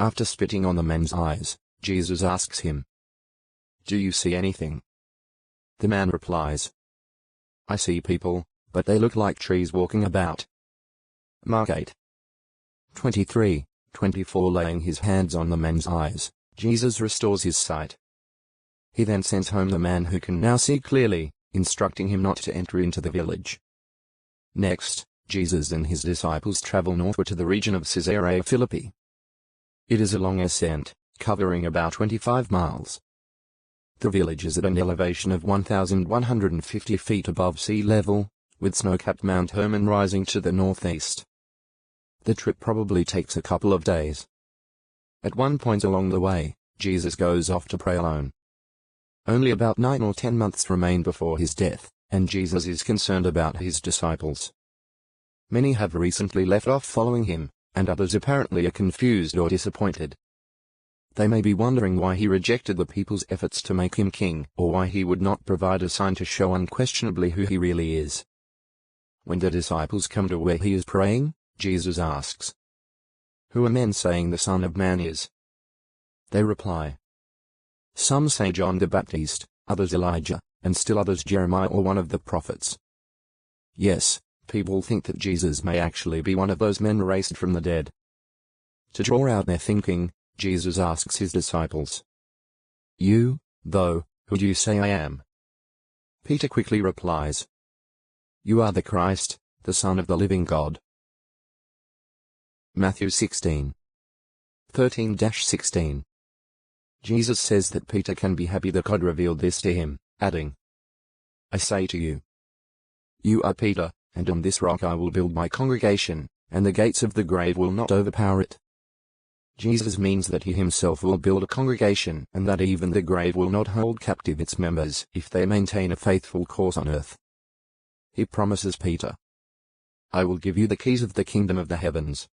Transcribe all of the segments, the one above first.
After spitting on the man's eyes, Jesus asks him, "Do you see anything?" The man replies, "I see people, but they look like trees walking about." Mark 8. 23-24. Laying his hands on the man's eyes, Jesus restores his sight. He then sends home the man who can now see clearly, instructing him not to enter into the village. Next, Jesus and his disciples travel northward to the region of Caesarea Philippi. It is a long ascent, covering about 25 miles. The village is at an elevation of 1,150 feet above sea level, with snow-capped Mount Hermon rising to the northeast. The trip probably takes a couple of days. At one point along the way, Jesus goes off to pray alone. Only about 9 or 10 months remain before his death, and Jesus is concerned about his disciples. Many have recently left off following him, and others apparently are confused or disappointed. They may be wondering why he rejected the people's efforts to make him king, or why he would not provide a sign to show unquestionably who he really is. When the disciples come to where he is praying, Jesus asks, "Who are men saying the Son of Man is?" They reply, "Some say John the Baptist, others Elijah, and still others Jeremiah or one of the prophets." Yes, people think that Jesus may actually be one of those men raised from the dead. To draw out their thinking, Jesus asks his disciples, "You, though, who do you say I am?" Peter quickly replies, "You are the Christ, the Son of the living God." Matthew 16. 13-16. Jesus says that Peter can be happy that God revealed this to him, adding, "I say to you, you are Peter, and on this rock I will build my congregation, and the gates of the grave will not overpower it." Jesus means that he himself will build a congregation, and that even the grave will not hold captive its members if they maintain a faithful course on earth. He promises Peter, "I will give you the keys of the kingdom of the heavens."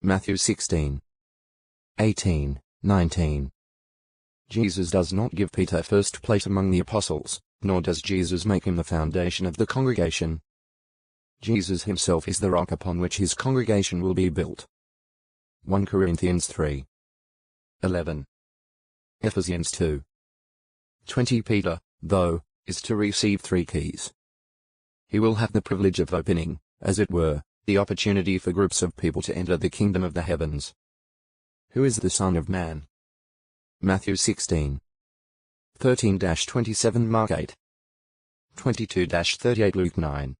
Matthew 16. 18-19. Jesus does not give Peter first place among the apostles, nor does Jesus make him the foundation of the congregation. Jesus himself is the rock upon which his congregation will be built. 1 Corinthians 3. 11. Ephesians 2. 20. Peter, though, is to receive 3 keys. He will have the privilege of opening, as it were, the opportunity for groups of people to enter the kingdom of the heavens. Who is the Son of Man? Matthew 16. 13-27. Mark 8. 22-38. Luke 9.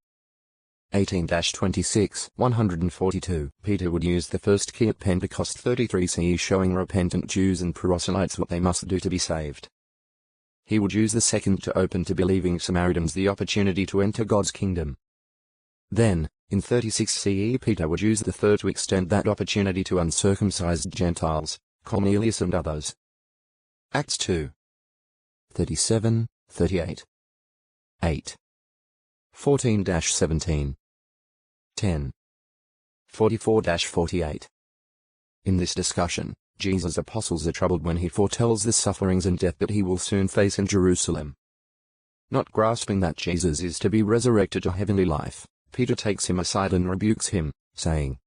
18-26. 142. Peter would use the first key at Pentecost 33 CE, showing repentant Jews and proselytes what they must do to be saved. He would use the second to open to believing Samaritans the opportunity to enter God's kingdom. Then, in 36 CE, Peter would use the third to extend that opportunity to uncircumcised Gentiles, Cornelius and others. Acts 2. 37, 38. 8. 14-17. 10. 44-48. In this discussion, Jesus' apostles are troubled when he foretells the sufferings and death that he will soon face in Jerusalem. Not grasping that Jesus is to be resurrected to heavenly life, Peter takes him aside and rebukes him, saying,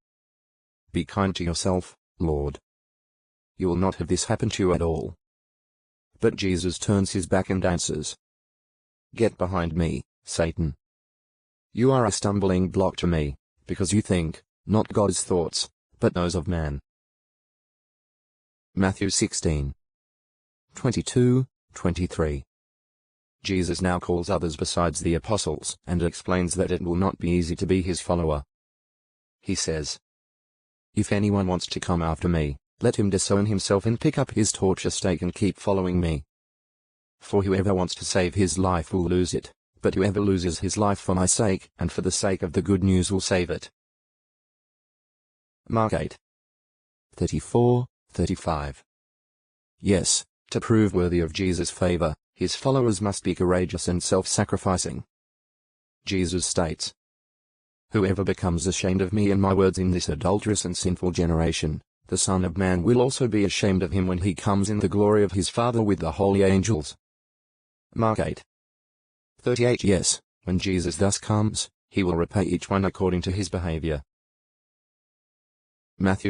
"Be kind to yourself, Lord. You will not have this happen to you at all." But Jesus turns his back and answers, "Get behind me, Satan. You are a stumbling block to me, because you think, not God's thoughts, but those of man." Matthew 16. 22-23. Jesus now calls others besides the apostles, and explains that it will not be easy to be his follower. He says, "If anyone wants to come after me, let him disown himself and pick up his torture stake and keep following me. For whoever wants to save his life will lose it, but whoever loses his life for my sake and for the sake of the good news will save it." Mark 8. 34-35. Yes, to prove worthy of Jesus' favor, his followers must be courageous and self-sacrificing. Jesus states, "Whoever becomes ashamed of me and my words in this adulterous and sinful generation, the Son of Man will also be ashamed of him when he comes in the glory of his Father with the holy angels." Mark 8. 38. Yes, when Jesus thus comes, he will repay each one according to his behavior. Matthew